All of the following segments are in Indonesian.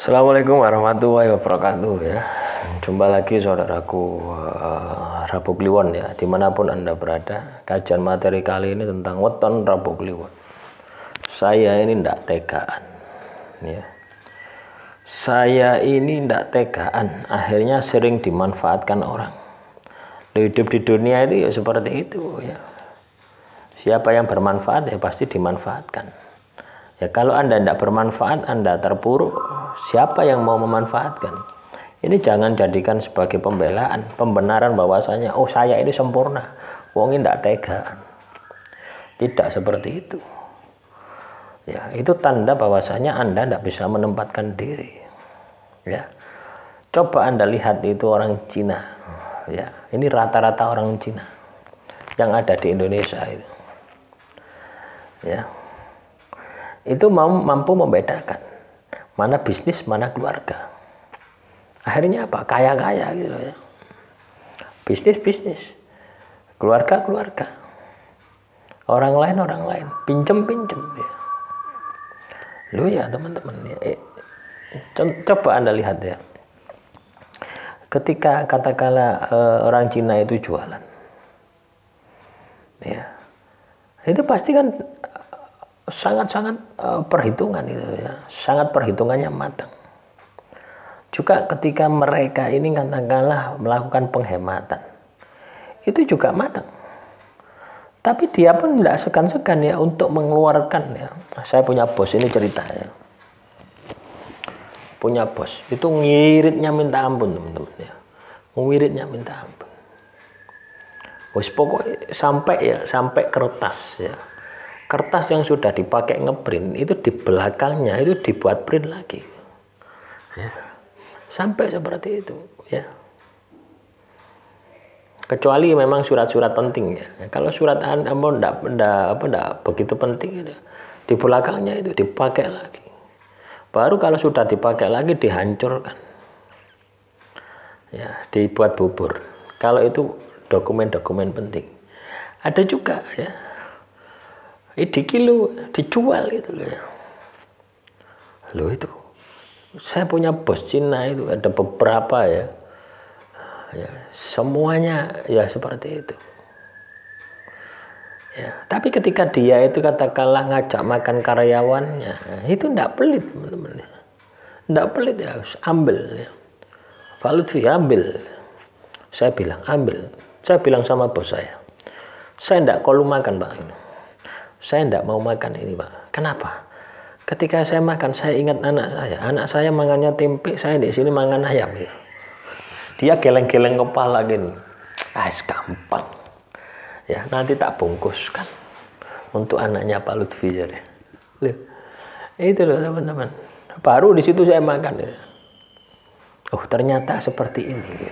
Assalamualaikum warahmatullahi wabarakatuh ya. Jumpa lagi saudaraku Rabu Kliwon ya, dimanapun Anda berada. Kajian materi kali ini tentang weton Rabu Kliwon. Saya ini ndak tegaan ya. Saya ini ndak tegaan, akhirnya sering dimanfaatkan orang. Hidup di dunia itu ya seperti itu ya. Siapa yang bermanfaat ya pasti dimanfaatkan. Ya kalau Anda tidak bermanfaat, Anda terpuruk, siapa yang mau memanfaatkan? Ini jangan jadikan sebagai pembelaan, pembenaran bahwasanya oh saya ini sempurna, wong ini tidak tegaan. Tidak seperti itu. Ya, itu tanda bahwasanya Anda tidak bisa menempatkan diri. Ya. Coba Anda lihat itu orang Cina. Ya, ini rata-rata orang Cina yang ada di Indonesia itu. Ya. Itu mampu membedakan mana bisnis, mana keluarga. Akhirnya apa? Kaya-kaya gitu loh ya. Bisnis, keluarga, orang lain, pinjem ya. Loh ya teman-teman ya. Coba Anda lihat ya. Ketika katakanlah orang Cina itu jualan. Ya. Itu pasti kan sangat-sangat perhitungan itu ya, sangat perhitungannya matang. Juga ketika mereka ini katakanlah melakukan penghematan, itu juga matang. Tapi dia pun tidak segan-segan ya untuk mengeluarkan ya. Saya punya bos ini cerita ya. Punya bos itu ngiritnya minta ampun teman-teman ya, ngiritnya minta ampun. Bos pokoknya sampai kertas ya. Kertas yang sudah dipakai ngeprint itu di belakangnya itu dibuat print lagi ya. Sampai seperti itu ya, kecuali memang surat-surat penting ya. Kalau surat enggak begitu penting ya, di belakangnya itu dipakai lagi, baru kalau sudah dipakai lagi dihancurkan ya, dibuat bubur kalau itu dokumen-dokumen penting. Ada juga ya di kilo dijual itu loh ya. Loh itu saya punya bos Cina itu ada beberapa ya, semuanya ya seperti itu ya. Tapi ketika dia itu katakanlah ngajak makan karyawannya itu enggak pelit teman-teman, enggak pelit ya, harus ambil ya. Pak Lutfi ambil, saya bilang ambil, saya bilang sama bos saya enggak kalau makan Pak ini. Saya tidak mau makan ini Pak. Kenapa? Ketika saya makan, saya ingat anak saya. Anak saya makannya tempe, saya di sini makan ayam. Ya. Dia geleng-geleng kepala gini. Gampang. Ya, nanti tak bungkuskan untuk anaknya Pak Lutfi. Jadi. Itu loh teman-teman. Baru di situ saya makan. Ya. Oh ternyata seperti ini.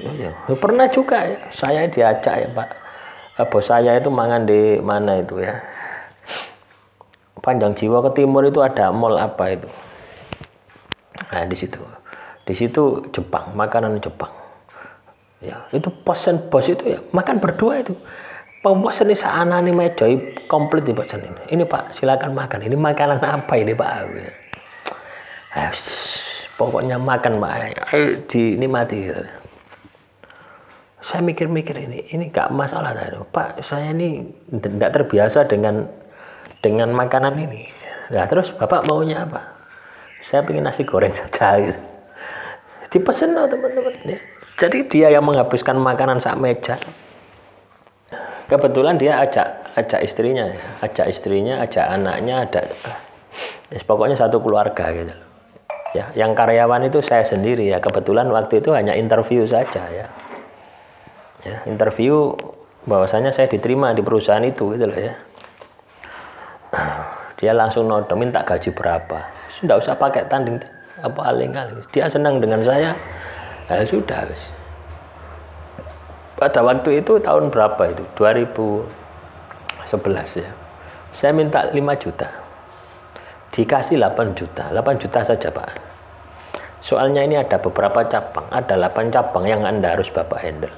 Ya. Pernah juga ya, saya diajak ya Pak. Bos saya itu mangan di mana itu ya, Panjang Jiwa ke timur itu ada mall apa itu. Nah di situ Jepang, makanan Jepang. Ya itu pesen bos itu ya makan berdua itu. Pemesan ini seanane meja komplit di pesan ini. Ini Pak silakan makan. Ini makanan apa ini Pak? Pokoknya makan Pak. Dinikmati. Gitu. Saya mikir-mikir ini gak masalah Pak, saya ini tidak terbiasa dengan makanan ini. Nah terus Bapak maunya apa? Saya pengen nasi goreng saja gitu. Dipesen loh teman-teman ya. Jadi dia yang menghabiskan makanan sak meja. Kebetulan dia ajak istrinya ya. Ajak anaknya, pokoknya satu keluarga gitu. Ya, yang karyawan itu saya sendiri ya. Kebetulan waktu itu hanya interview saja ya. Ya, interview bahwasanya saya diterima di perusahaan itu gitu loh ya. Dia langsung nodong minta gaji berapa. Sudah usah pakai tanding apa aling-aling. Dia senang dengan saya. Ya sudah. Pada waktu itu tahun berapa itu? 2011 ya. Saya minta 5 juta. Dikasih 8 juta. 8 juta saja Pak. Soalnya ini ada beberapa cabang. Ada 8 cabang yang Anda harus Bapak handle.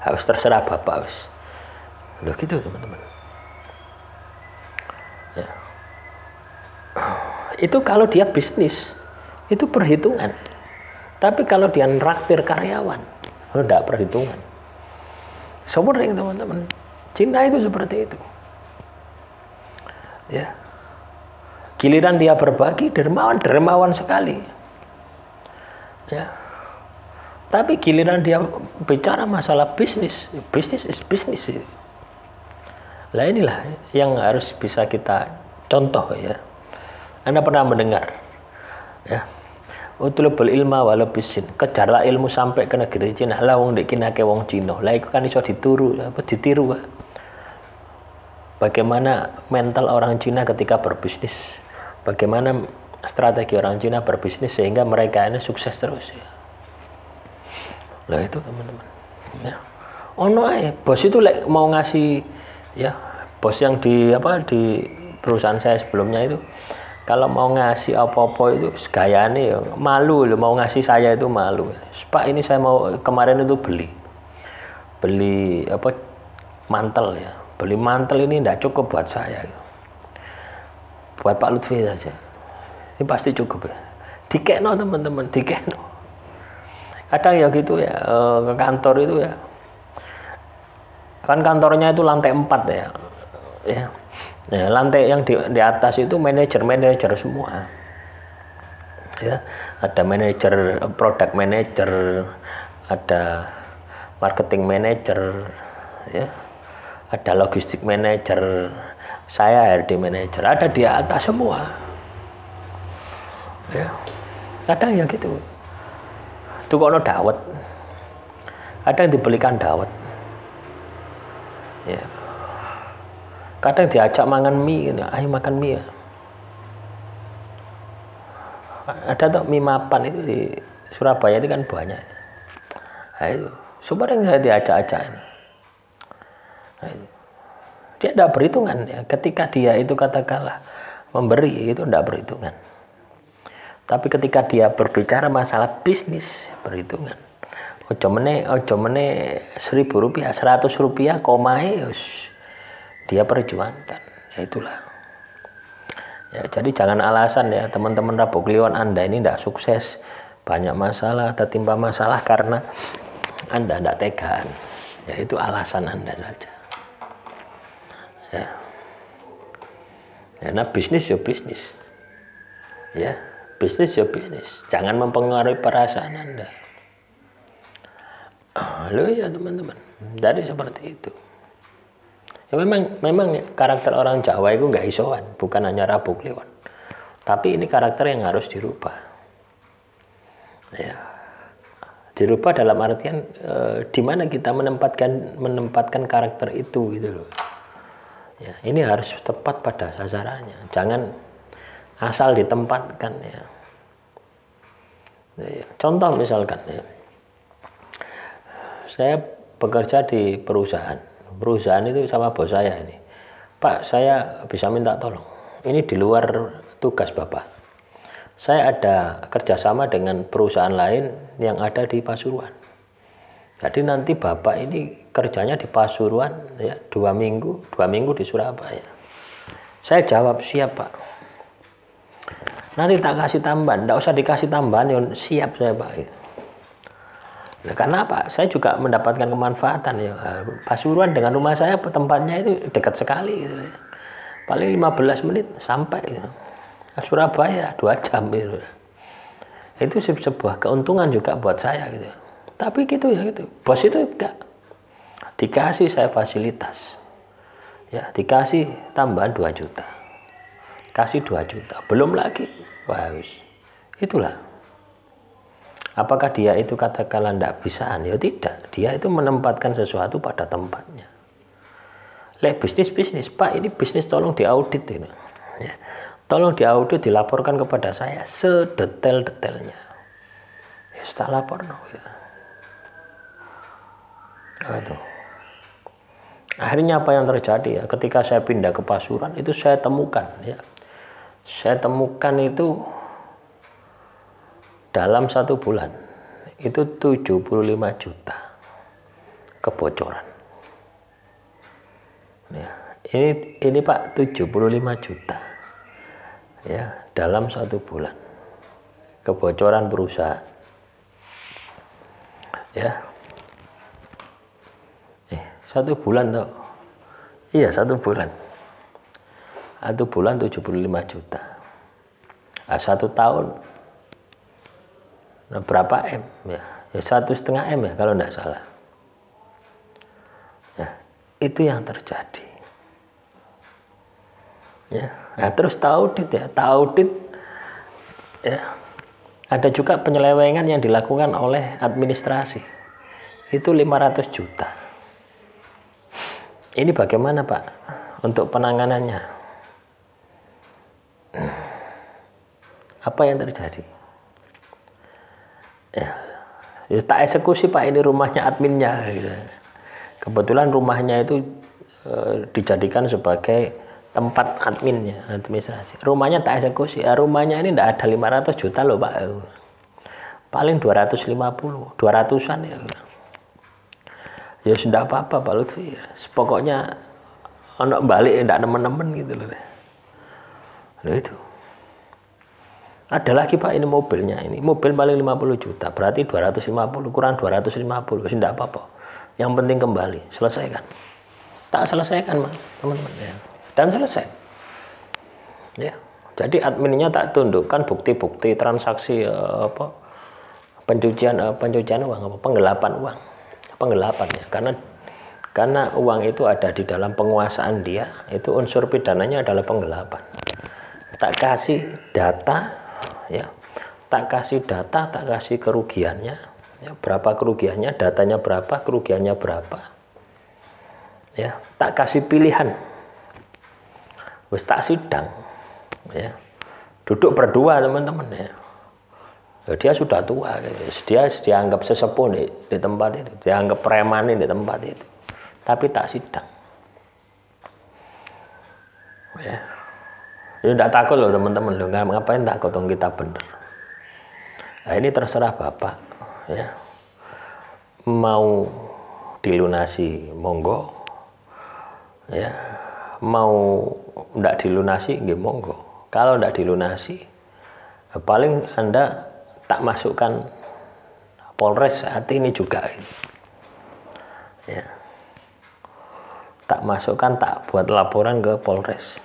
Harus terserah Bapak harus. Loh gitu teman-teman. Ya. Itu kalau dia bisnis. itu perhitungan. Tapi kalau dia nraktir karyawan, enggak perhitungan. Sering teman-teman. Cina itu seperti itu. Ya. Giliran dia berbagi, dermawan sekali. Ya. Tapi giliran dia bicara masalah bisnis is bisnis. Lah inilah yang harus bisa kita contoh ya. Anda pernah mendengar ya. Utlubul ilma walau bisin. Kejarlah ilmu sampai ke negeri Cina. Lah wong ndek kinake wong Cina. Lah iku kan iso ditiru. Bagaimana mental orang Cina ketika berbisnis? Bagaimana strategi orang Cina berbisnis sehingga mereka ini sukses terus ya. Lah itu teman-teman. Ya. Ono ae bos itu mau ngasih ya, bos yang di perusahaan saya sebelumnya itu kalau mau ngasih apa-apa itu gayane ya malu loh, mau ngasih saya itu malu. Pak ini saya mau kemarin itu beli mantel ya. Beli mantel ini tidak cukup buat saya. Buat Pak Lutfi saja. Ini pasti cukup ya. Dikekno teman-teman, dikekno. Kadang ya gitu ya, ke kantor itu ya. Kan kantornya itu lantai 4 ya. Ya. Nah, lantai yang di atas itu manajer semua. Ya, ada manajer, product manager, ada marketing manager, ya. Ada logistik manager, saya HRD manager, ada di atas semua. Ya. Kadang ya gitu. Itu kono dawet. Ada yang dibelikan dawet. Ya. Kadang diajak makan mie, ayo makan mie ya. Ada tuh mie mapan itu di Surabaya itu kan banyak. Ayo, sumber yang diajak-ajak ini. Dia tidak berhitungan ya. Ketika dia itu katakanlah memberi itu tidak berhitungan. Tapi ketika dia berbicara masalah bisnis berhitungan. Ojo meneh Rp1.000, Rp100 komae dia perjuangkan. Ya itulah. Ya, jadi jangan alasan ya teman-teman Rabu Kliwon Anda ini tidak sukses, banyak masalah, tertimpa masalah karena Anda tidak tegaan. Ya itu alasan Anda saja. Ya. Karena bisnis ya bisnis. Ya, bisnis ya bisnis. Jangan mempengaruhi perasaan Anda. Loh ya teman-teman. Jadi seperti itu. Ya memang karakter orang Jawa itu nggak isoan, bukan hanya Rabu Kliwon. Tapi ini karakter yang harus dirubah. Ya. Dirubah dalam artian di mana kita menempatkan karakter itu gitu loh. Ya, ini harus tepat pada sasarannya. Jangan asal ditempatkan ya. Ya, contoh misalkan ya. Saya bekerja di perusahaan itu sama bos saya ini, Pak saya bisa minta tolong, ini di luar tugas Bapak, saya ada kerjasama dengan perusahaan lain yang ada di Pasuruan, jadi nanti Bapak ini kerjanya di Pasuruan ya 2 minggu di Surabaya. Saya jawab siap Pak, nanti tak kasih tambahan, tidak usah dikasih tambahan ya siap saya Pak. Nah, karena apa? Saya juga mendapatkan kemanfaatan ya. Pasuruan dengan rumah saya tempatnya itu dekat sekali gitu ya. Paling 15 menit sampai gitu. Surabaya 2 jam gitu. Itu sebuah keuntungan juga buat saya gitu. Tapi gitu ya gitu. Bos itu enggak dikasih saya fasilitas. Ya, dikasih tambahan 2 juta. Kasih 2 juta. Belum lagi. Wah, itulah. Apakah dia itu katakanlah tidak bisaan? Ya tidak. Dia itu menempatkan sesuatu pada tempatnya. Bisnis Pak, ini bisnis tolong diaudit ini. Ya. Tolong diaudit, dilaporkan kepada saya sedetail-detailnya. Ya, setelah lapor ya. Nah, itu. Akhirnya apa yang terjadi ya? Ketika saya pindah ke Pasuruan itu saya temukan ya. Saya temukan itu dalam 1 bulan itu 75 juta kebocoran. Ya, ini Pak 75 juta ya dalam 1 bulan kebocoran perusahaan. Ya. 1 bulan toh. Iya, 1 bulan. 1 bulan 75 juta. Nah, 1 tahun berapa M ya? Ya 1,5 M ya kalau enggak salah. Ya, itu yang terjadi. Ya. Nah, terus taudit ya, taudit ya. Ada juga penyelewengan yang dilakukan oleh administrasi. Itu 500 juta. Ini bagaimana, Pak, untuk penanganannya? Apa yang terjadi? Ya, tak eksekusi, Pak, ini rumahnya adminnya. Gitu. Kebetulan rumahnya itu dijadikan sebagai tempat adminnya, administrasi. Rumahnya tak eksekusi. Ya, rumahnya ini tidak ada 500 juta loh, Pak. Paling 250, 200-an ya. Ya sudah apa-apa Pak Lutfi. Pokoknya anak balik tidak nemen-nemen gitu loh. Loh itu. Ada lagi Pak, ini mobilnya ini. Mobil paling 50 juta, berarti 250 kurang 250. Tidak apa-apa. Yang penting kembali, selesaikan. Tak selesaikan, Mas, teman-teman ya. Dan selesai. Ya. Jadi adminnya tak tundukkan bukti-bukti transaksi pencucian uang, penggelapan uang. Penggelapan ya, karena uang itu ada di dalam penguasaan dia, itu unsur pidananya adalah penggelapan. Tak kasih data ya, tak kasih data, tak kasih kerugiannya ya, berapa kerugiannya, datanya berapa, kerugiannya berapa ya, tak kasih pilihan, wis tak sidang ya, duduk berdua teman-teman ya. Dia sudah tua, dia dianggap sesepuh di tempat itu, dianggap preman di tempat itu, tapi tak sidang. Ya, ini tidak takut loh teman-teman, loh ngapain takut dong, kita bener. Nah ini terserah Bapak, ya. Mau dilunasi monggo, ya. Mau tidak dilunasi, nggih monggo. Kalau tidak dilunasi, paling Anda tak masukkan Polres saat ini juga ya. Tak masukkan, tak buat laporan ke Polres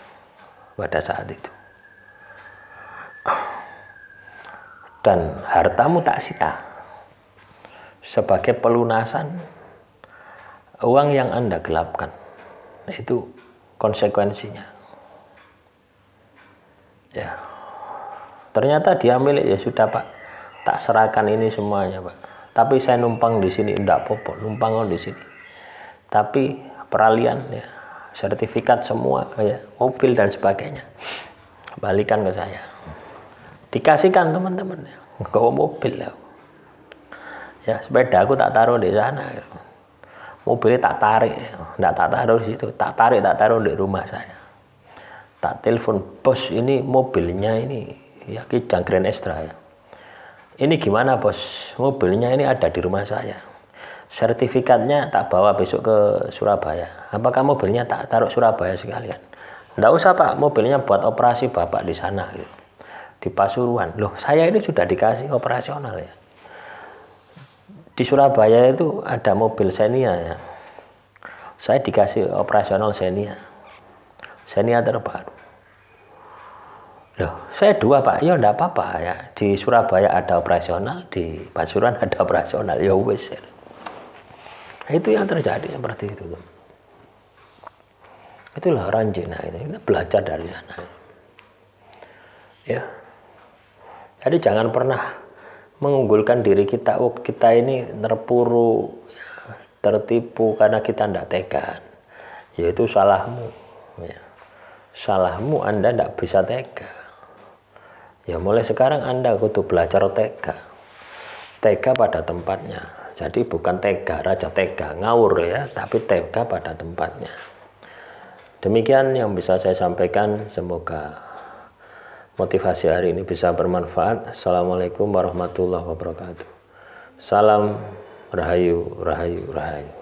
pada saat itu. Dan hartamu tak sita sebagai pelunasan uang yang Anda gelapkan. Itu konsekuensinya. Ya. Ternyata dia milik, ya sudah Pak, tak serahkan ini semuanya Pak. Tapi saya numpang di sini, enggak apa-apa, numpang di sini. Tapi peralihan ya, sertifikat semua ya, mobil dan sebagainya, balikan ke saya. Dikasihkan teman-teman ya, bawa mobil ya. Ya, sepeda aku tak taruh di sana. Ya. Mobilnya tak tarik, ya. Enggak tak taruh di situ, tak taruh di rumah saya. Tak telepon, bos ini mobilnya ini ya Kijang Grand Extra ya. Ini gimana bos, mobilnya ini ada di rumah saya, sertifikatnya tak bawa besok ke Surabaya, apakah mobilnya tak taruh Surabaya sekalian? Nggak usah Pak, mobilnya buat operasi Bapak di sana gitu. Di Pasuruan. Loh saya ini sudah dikasih operasional ya, di Surabaya itu ada mobil Xenia ya, saya dikasih operasional Xenia terbaru. Loh, saya 2 Pak, ya enggak apa-apa ya. Di Surabaya ada operasional, di Pasuruan ada operasional, ya wes. Nah, itu yang terjadi seperti itu. Itulah orang Cina itu, kita belajar dari sana. Ya. Jadi jangan pernah mengunggulkan diri kita, oh kita ini terpuruk, tertipu karena kita tidak tega. Yaitu salahmu. Ya. Salahmu, Anda tidak bisa tega. Ya mulai sekarang Anda kudu belajar tega pada tempatnya. Jadi bukan tega, raja tega, ngawur ya, tapi tega pada tempatnya. Demikian yang bisa saya sampaikan, semoga motivasi hari ini bisa bermanfaat. Assalamualaikum warahmatullahi wabarakatuh. Salam Rahayu, Rahayu, Rahayu.